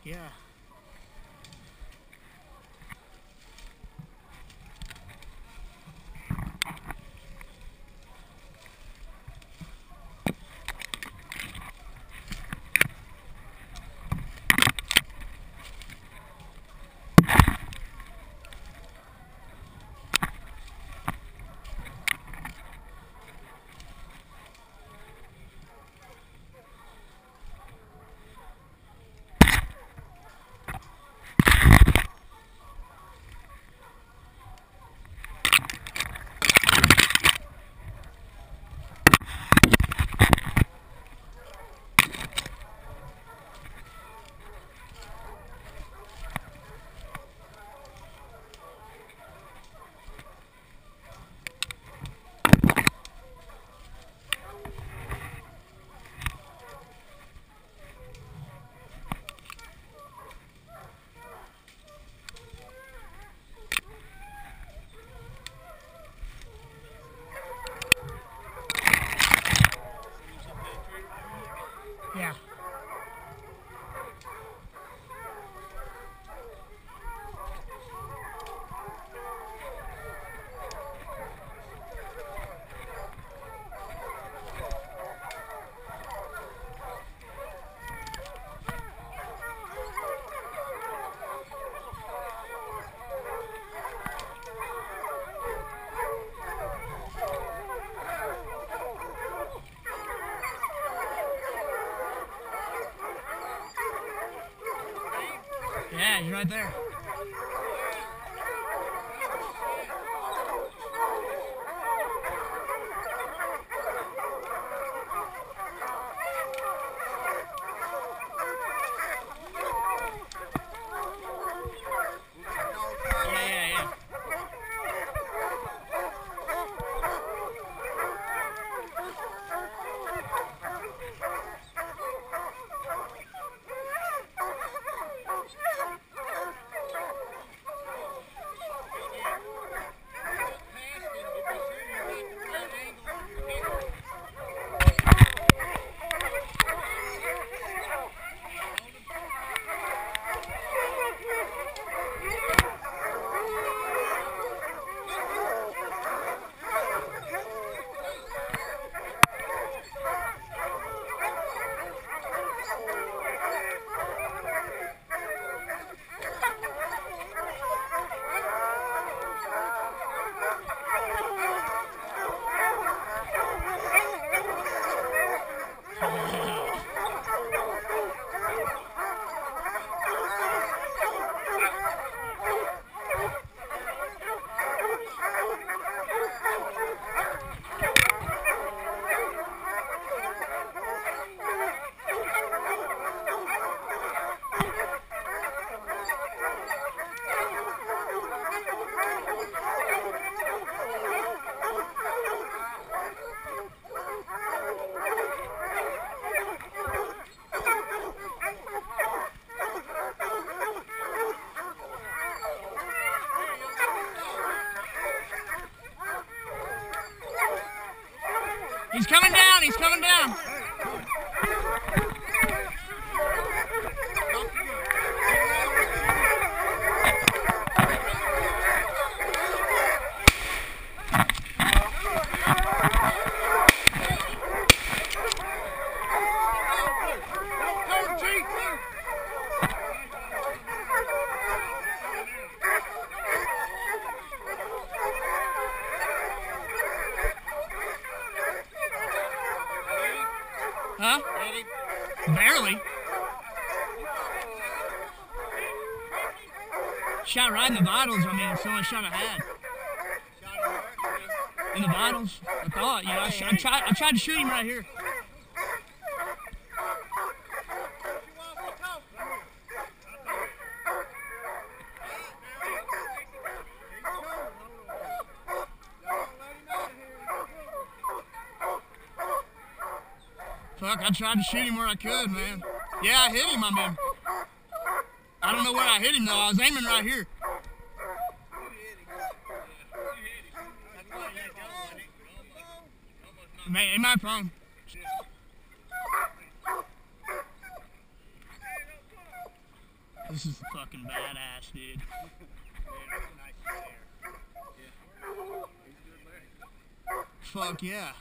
Yeah. Yeah. Yeah, he's right there. Yeah. He's coming down. He's coming down. Huh? Barely. Shot right in the vitals. I mean, it's the only shot I had. In the vitals, I thought. You know, I tried to shoot him right here. Fuck, I tried to shoot him where I could, man. Yeah, I hit him, I mean. I don't know where I hit him, though. I was aiming right here. Man, in my phone. This is fucking badass, dude. Fuck yeah.